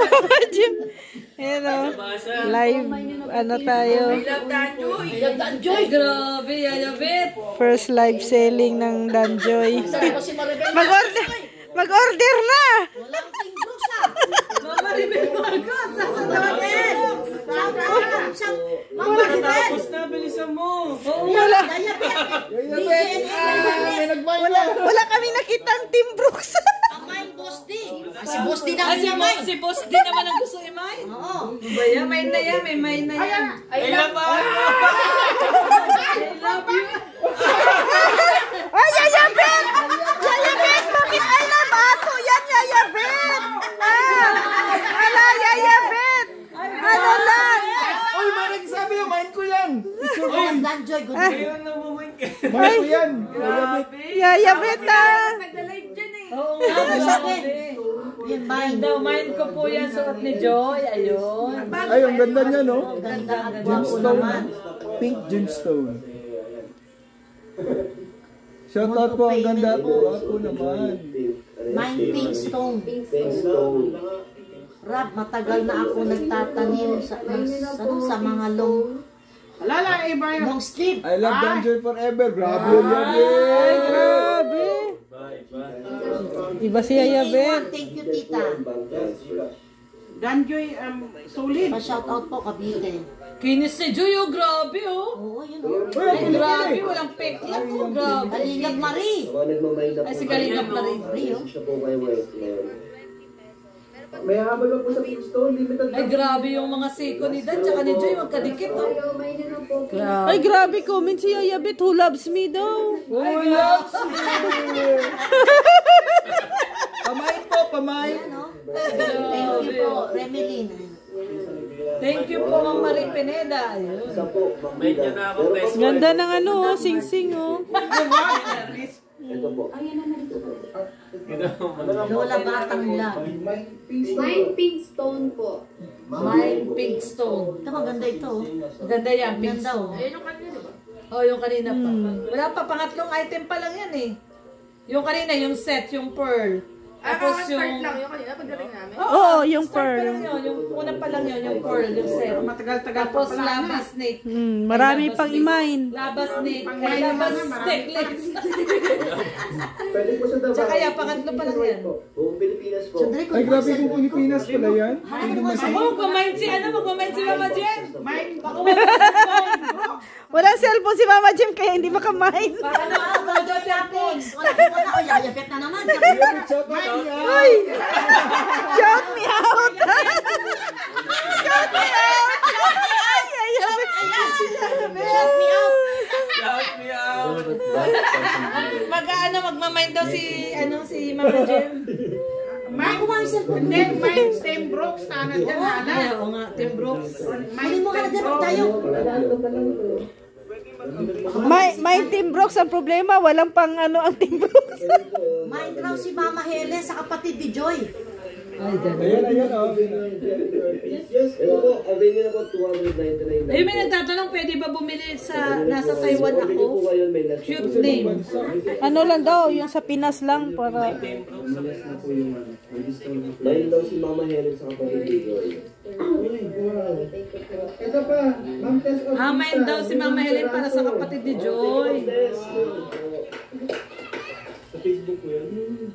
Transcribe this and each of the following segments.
Mama Jim. Ayan o. Live, ano tayo. Danjoy, grabe, Yayabit. First live selling ng Danjoy. Mag-order na! Walang tinggros ah. Mama Ribel Marcos, sasaluhin. Mama Ribel. Tapos na, bilisan mo. Wala. Wala kami nakitang Team Brooks. Amain Boss D. Si Boss D naman si niya, May. Si Boss D naman ang gusto i-mine. Oo. Baya, mine na yan. May mine na yan. I love you. Ay, Yayabit! Yayabit! Bakit I love ato yan, Yayabit? Ala, Yayabit! Ano lang? Oy, may nagsabi yung mind ko yan. Danjoy, good. Ayun na moment ka. Mind ko yan. Yayabit Nagda-live dyan eh. Oo nga, sabi. Yan, mine. Daw, mine ko po yan suot ni Joy. Ayun. Ay, ang ganda niya, no? Ganda at gwapo naman. Pink gemstone. Shoutout po, ang ganda po. Ako naman. Mine Pink Stone. Rab, matagal na ako nagtatanim sa mga long sleeve. I love Danjoy forever. Grabe yan. Ay, grabe. Iba si Yayabit. Thank you, tita. Danjoy, solid. Pa-shoutout po, Cavite. Kinis si Joy, oh. Grabe, oh. Oo, yun o. Ay, grabe. Walang peklat, oh. Grabe. Kalingap Marie. Ay, si Kalingap na rin. May habol po sa Pink Stone. Limited. Ay, grabe yung mga siko ni Dan tsaka ni Joy. Magkadikit, oh. Grabe. Ay, grabe. Comment si Yayabit. Who loves me daw? Who loves me? Pamain po, pamain. Thank you po, Remelin. Thank you po, Ma'am Marie Pineda. Ayun. May niya na ako, best friend. Ganda ng ano, sing-sing, oh. Lola Batang Love. Mine Pink Stone po. Mine Pink Stone. Ito, maganda ito. oh. Maganda yan, Pink Ganda Stone. oh. Ayun yung kanina, diba? Oh, yung kanina pa. Wala pa, pangatlong item pa lang yan eh. Yung kanina, yung set, yung pearl. Tapos Start lang yung kanina, pagdating namin. Oo, yung start pa pearl. lang yun. Yung una pa lang yun, yung pearl, yung set. Matagal-tagal pa Tapos pala na. lava snake. Marami Lava pang snake. imain. Lava snake. Pang Kay mine lava naman, marami necklace. Pwede po sa Davao. Tsaka yan, pangatlo pa lang yan. Buong Pilipinas po. Sandali ko. Ay, grabe kung Pilipinas pala yan. Mag-mind si mag-mind si Mama Jen. Walang cellphone si Mama Jim kaya hindi makamain. Para na ako mga Diyos Wala. O, Yayabit na naman. Ay! Shout me out! Shout me out! Ay, Yayabit! Shout me out. Shout me out. Magmamind daw si Mama Jen. Hindi, mine Stem Brooks. Sana dyan na. Ay, oo nga, Tim Brooks. Kunin mo ka na dyan tayo. May Team Brooks ang problema, walang pang ano ang Team Brooks. Mine raw si Mama Helen sa kapatid ni Joy. Ay, gano'n. Ayan, ayan, oh. Yes, ito po, available po 299. Ayun, may nagtatanong, pwede ba bumili sa nasa Taiwan Bumili po ako? kayo, may last Cute name. Ano lang daw, yung sa Pinas lang para... Line daw si Mama Helen sa kapatid ni Joy. Ito pa, Ma'am Tess of Mine daw si Mama Helen para sa kapatid ni Joy. Sa Facebook po yan.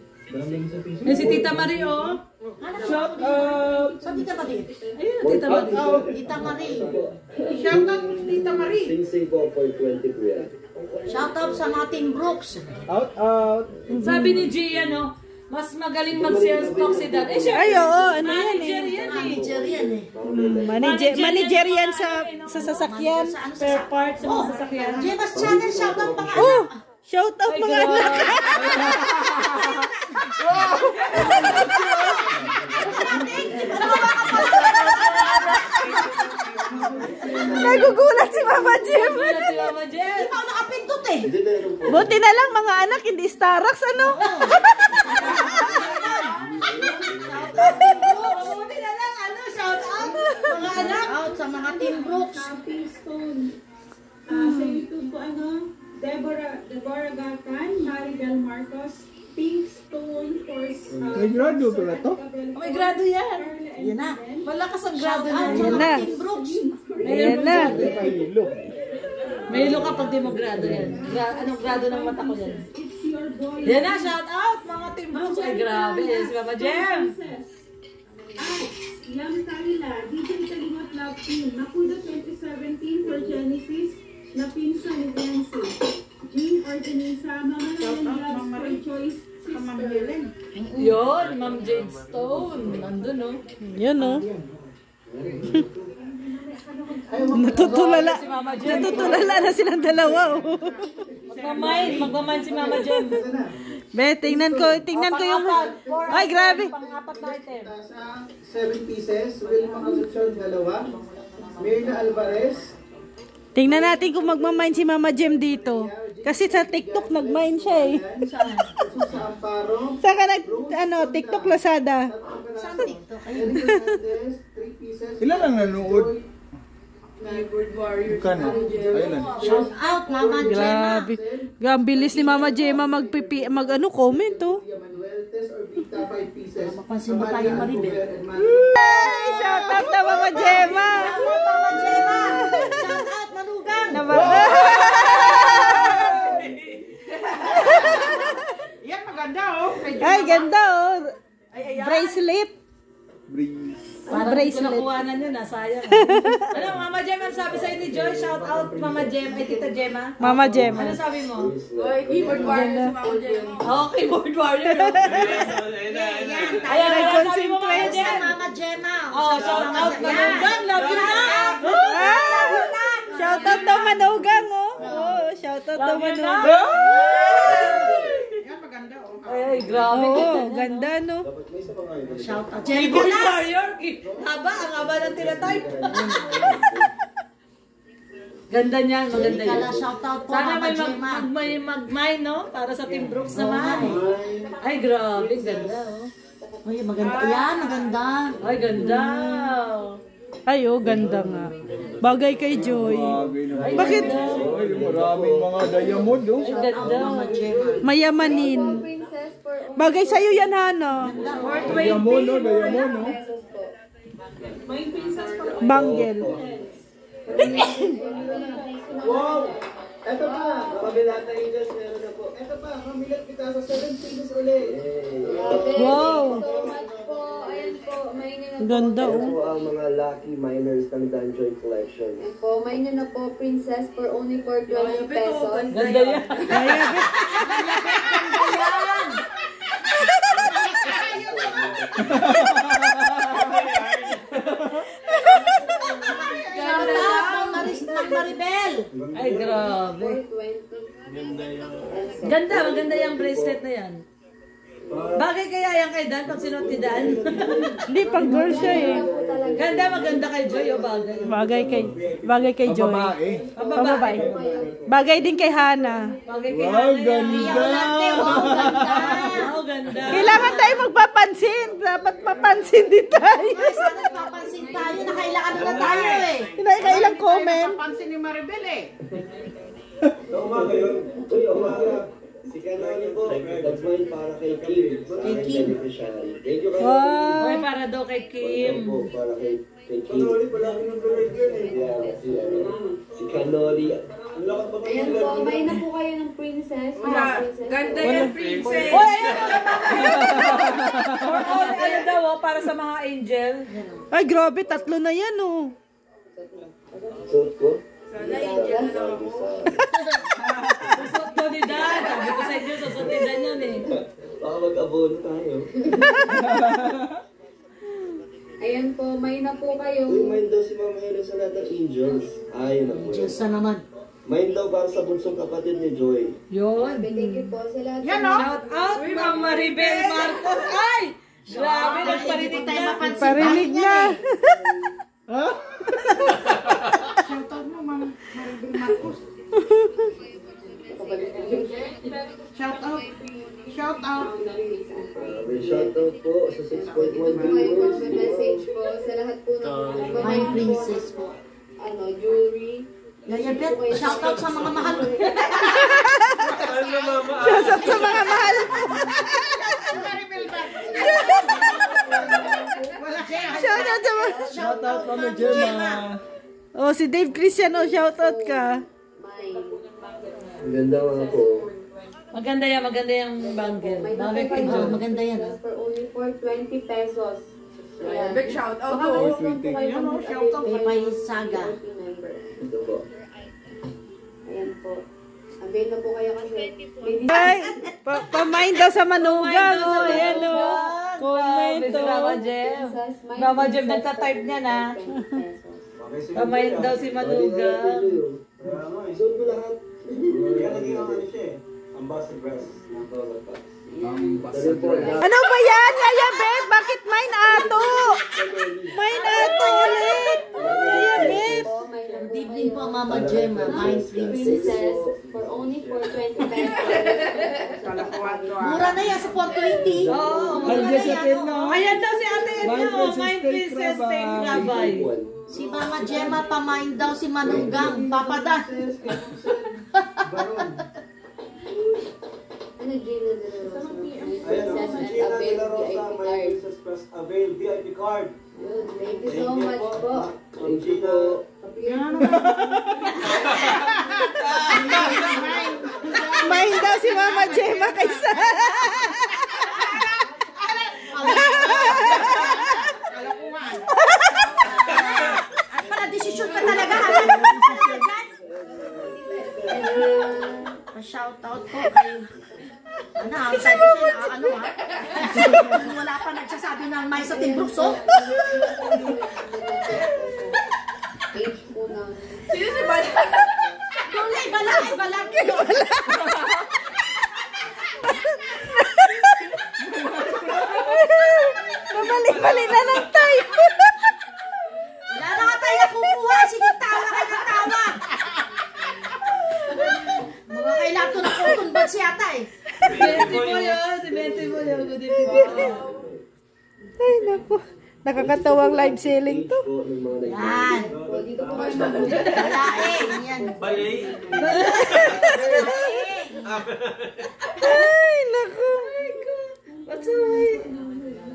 May si Tita Marie, oh. Shout out! Sa Tita Marie. Ayun, Tita Marie. Tita Marie. Shout out Tita Marie. Sing-sing po for 20 po yan. Shout out sa mga Team Brooks. Out, out! Sabi ni Gia, no, mas magaling mag-sales talk si Dad. Eh, Ay, oo, ano yan manager eh. yan eh. Manager yan eh. Manager yan sa sasakyan. Spare parts sa mga sasakyan. Jemas Channel, shout out mga Oh! anak. Shout out mga anak! Nagugulat si Mama Jim. Wala si Mama Jen. Ikaw nakapindot eh. Hindi na rin po. Buti na lang mga anak, hindi Starbucks, ano? Buti na lang, ano, shout out. Mga anak. Shout out sa mga Team Brooks. Pink Stone. Sa YouTube po, Deborah Gatan, Maribel Marcos, Pink Stone for May grado pala to? May grado yan. Yan na. Malakas ang grado niya. Yan na. Ayan na. May ilo kapag di mo grado yan. Anong grado ng mata ko yan? Yan na, shout out mga Team Brooks. Ay grabe, si Mama Jem. Yam Kanila, DJ Kalimot Love Team, Nakuda 2017 for Genesis, na pinsa ni Nancy. Jean Organesa, Mama Helen Loves for Choice Sister. Yun, Ma'am Jade Stone. Nandun, no? Yun, no? Natutulala. Si Mama Jem. Natutulala na silang dalawa, oh. Magmamind si Mama Jem. Be, tingnan ko yung... Ay, grabe. Pang-apat na item. 7 pieces. Wilma Concepcion, 2. Mirna Alvarez. Tingnan natin kung magmamind si Mama Jem dito. Kasi sa TikTok nagmind siya eh. Sa Amparo. Saka TikTok Lazada. Saan TikTok? 3 pieces. Ilan ang nanood? Bukan. Ayun na. Shout out, Mama Gemma. Grabe. Ang bilis ni Mama Gemma comment, oh. Mapansin ba tayo, Maribel? Hey, shout out na Mama Gemma. Mama Gemma. Shout out, Manugang. Yan, maganda oh. Ay, ganda, oh. Bracelet. Parang bracelet. nakuhanan yun, sayang. Ano, Mama Jem, ano sabi sa'yo ni Joy? Shout out, Mama Jem, ay Tita Gemma. Mama Gemma. Ano sabi mo? Keyboard warrior si Mama Gemma. Oh, keyboard warrior. Ayan, ano sabi mo, Mama Jem? Mama Gemma. Oh, shout out, Manugang, love you na. Shout out daw Manugang, oh. Oh, shout out daw Love you na. Manugang. Yan, maganda oh. Ay, grabe. Oh, ganda, no? Shout out. Keyboard warrior. Haba, ang haba ng tinatype. Ganda niyan, maganda yun. Kala shout out po, Sana Mama may Gemma. mag-mine, no? Para sa Team Brooks naman. Ay, grabe, ganda, oh. Uy, maganda. Yan, maganda. Ay, ganda. Ay, oh, ganda nga. Bagay kay Joy. Bakit? Ay, maraming mga diamond, oh. Ay, ganda. Mama Gemma. Mayamanin. Bagay sa'yo yan, Hana. Diamond, oh. Diamond, oh. Banggel. Wow! Eto pa, Pabilata Angels, meron na po. Eto pa, mamilat kita sa 7 pieces ulit. Wow. Ayan po, mainin na po. Ganda, Ito oh. po ang mga lucky miners ng Danjoy Collection. Ayan po, mainin na po, Princess, for only for 20 pesos. Ganda yan. Shout out, Maribel. Ay, grabe. 20. Ganda, maganda yung bracelet na yan. Bagay kaya yan kay Dan pag sinuot ni Dan? Hindi, pang girl siya eh. Ganda, maganda kay Joy o bagay? Bagay kay Joy. Babae. Pambabae. Bagay din kay Hana. Bagay kay Wow, Hana yan. ganda. Wow, ganda. Kailangan tayo magpapansin. Dapat papansin din tayo. Ay, sana papansin tayo. Nakailangan na tayo eh. Kailang comment. Napansin ni Maribel eh. So, umaga yun. Uy, umaga. Si Kanani po, that's mine para kay Kim. Kay Kim. Thank you, Wow. Ay, para daw kay Kim. Po, para kay Kim. Kanoli, palagi ng bird yun eh. Yeah, si Kanoli. Ayan po, main na po kayo ng Princess. Ganda yan, Princess. Oy, ayan o. Or ano daw, oh, para sa mga angel. Ay, grabe. 3 na yan, oh. Suot ko? Sana angel na lang ako. Susot ko ni Dan. Sabi ko sa inyo, susot ni Dan yun eh. Baka mag-abono tayo. Ayan po, main na po kayo. Uy, mine daw si Mama Helen sa lahat ng angels. Ayun ako. Diyos na naman. Mine daw para sa bunsong kapatid ni Joy. Yun. Thank you po sa lahat. Yan oh. Shout out, Ma'am Maribel Marcos. Ay! Grabe, nagparinig tayo na. mapansin. Parinig na. Shout out mo, Ma'am Maribel Marcos. Shout out. Shout out. May shoutout po sa 6.1 Kayo po, viewers. may message po sa lahat po ng My princess po. jewelry. Yayabet, shout out sa mga mahal. Ano, mama? Shoutout sa mga mahal. Maribel ba? Wala siya. shoutout sa mga... Shoutout Mama Gemma. Oh, si Dave Cristiano, shoutout ka. Ang ganda nga po. Maganda yung bangle. Bagay kay John. Maganda yan. For only for 20 pesos. Ayan. Big shout out Baka to. welcome po kayo sa Shout out sa Papay Saga. Ito po. Ayan po. Avail na po kayo kasi. Ay, pamain daw sa manugang. Oh, ayan o. Comment Si o. Mama Jem. Mama Jem nagtatype niya na. Pamain daw si Manugang. Isuot mo lahat. Kaya naging ano siya eh. Ambassador ng Total Pass. Ano ba yan, Yaya Bet? Bakit mine ato? Mine ato ulit. Yaya Bet. Good evening po, Mama Gemma. My princess. For only for 20 pesos. Mura na yan sa 420. Oo, Nandiyan sa Tena. ayan daw si Ate Edna. My Princess My Princess Take Take Rabay. Rabay. Si Mama Gemma, pamain daw si Manugang. Papadan. Ano, Gina de la Rosa? My Ayan o, princess si and Gina de avail la Rosa, VIP my card. princess press avail VIP card. Yun, thank you so much po. Thank you po. Mine daw si Mama Gemma kaysa. At para desisyon ka talaga. Pa-shout out po kay... Ano, sabi ko siya, ano ha? Wala pa nagsasabi ng may sa Timbrukso. Page po ng... Sino si Balak? Dulay, Balak. Mabali-bali na lang tayo. Wala na nga tayo kukuha. Sige, tawa kayo ng tawa. Mga kailangan to na cotton buds yata eh. Si Betty mo yun. Good evening. Ay, naku. Nakakatawang live selling to. Po ng mga Yan. O, dito po kayo mag- Balaing. Yan. Balay. Ay, naku.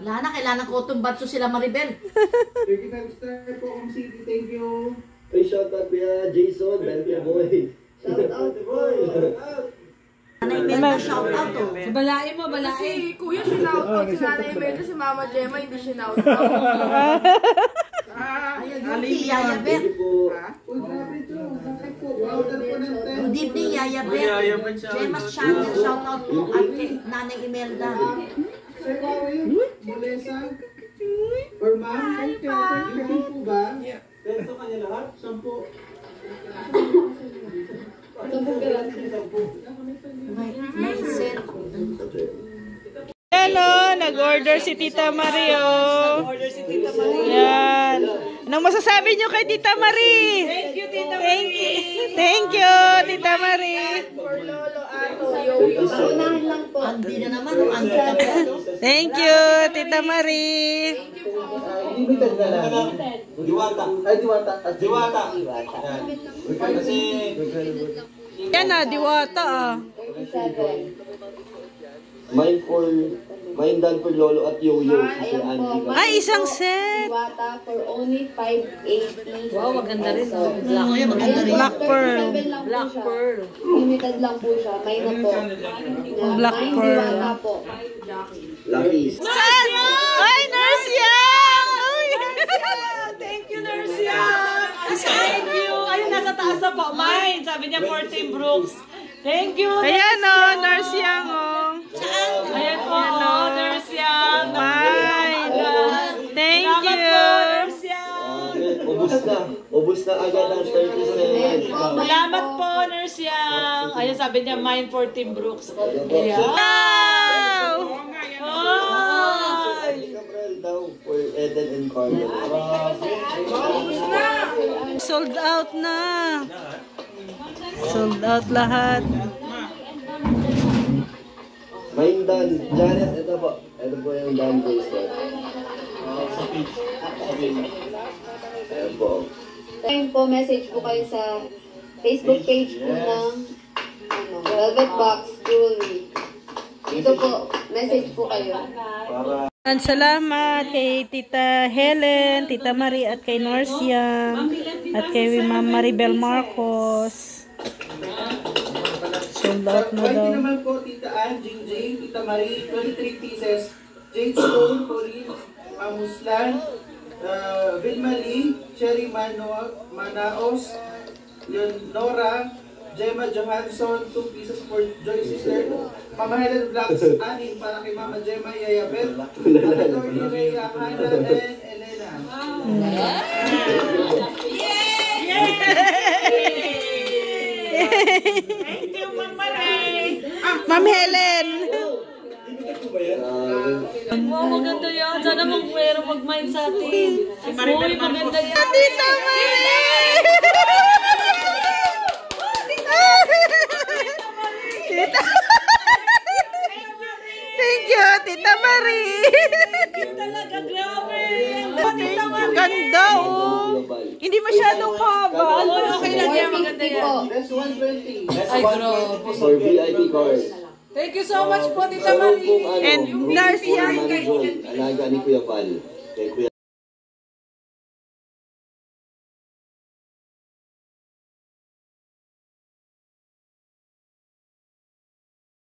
Wala na, kailangan cotton buds sila Maribel. Thank you, Star po, Kong City. Thank you. Ay, shoutout kuya Jason, Bente Boy. Shoutout po. Nanay Imelda, shout out to. Balain mo, balain. Si Kuya shinout out si Nanay Imelda, si Mama Gemma, hindi shinout out. Ayun, yung Yaya Bet. Thank you po. Uy, grabe ito. Bakit po? Powder po ng 10. Good evening, Yaya Bet. Yaya Bet, shout out. Gemma's Channel, shout out po at kay Nanay Imelda. Sir Corey, Molesa, or ma'am, hindi po ba? Peso kanya lahat? 10. May set. Hello, nag-order si Tita Mario. Yan. Anong masasabi niyo kay Tita Marie? Thank you, Tita Marie. Thank you, Tita Marie. Paunahan lang po. Andi na naman, andi ka pa. Thank you, Tita Marie. Limited na lang. Diwata. Ay, diwata. Diwata. Kasi, Yan na, diwata ah. 37. Mine done for Lolo at Yoyo. Si Ayan Andy. po. Ay, isang set. Diwata for only 580. Wow, maganda rin. Oo, yan, maganda rin. Black Pearl. Black Pearl. Limited lang po siya. May na po. Black May Pearl. Diwata po. Lucky. Ay, Nurse Yang! Uy. Thank you, Nurse Yang. Thank you. Ayun, nasa taas na po. Mine. Sabi niya, 14 Brooks. Thank you. Ayan o, Nurse Yang o. Ayan po, Nurse Yang. Mine. Thank Salamat you. po, Nurse Yang. Ubus na agad ang 37. Salamat po, Nurse Yang. Ayun, sabi niya, mine 14 Brooks. Ayan. Wow! Ay! Cabral daw for Eden and Carmen. Sold out na. Sold out lahat. Mine done. Janet, ito po. Ito po yung done bracelet. Ayan po. Time po, message po kayo sa Facebook page po ng Velvet Box Jewelry. Dito po, message po kayo. Para Salamat kay Tita Helen, Tita Marie at kay Norcia at kay Ma'am Maribel Marcos. Sold out na daw. naman po, Tita Ann, Jing Jing, Tita Marie, 23 pieces. Jade Stone, Corinne, Muslan, Vilma Lee, Cherry Manaos, Nora, Gemma Johansson, 2 pieces for Joy Sister. Mama Helen Blacks, 6 para kay Mama Gemma Yayabel. Ate Lordy Rhea, Hannah, and Elena. Thank you, Mama Ray. Ma'am Helen. Wow, maganda yan. Sana meron mag-mind sa atin. Uy, maganda yan. Tita Marie! Thank you, Tita Marie. Talaga, grabe. Ganda, oh. Hindi masyadong haba. Okay lang yan, maganda yan. That's 120. Ay, grabe. For VIP card. Thank you so much po, Tita Marie. And Narcia. Alaga ni Kuya Val. Kay Kuya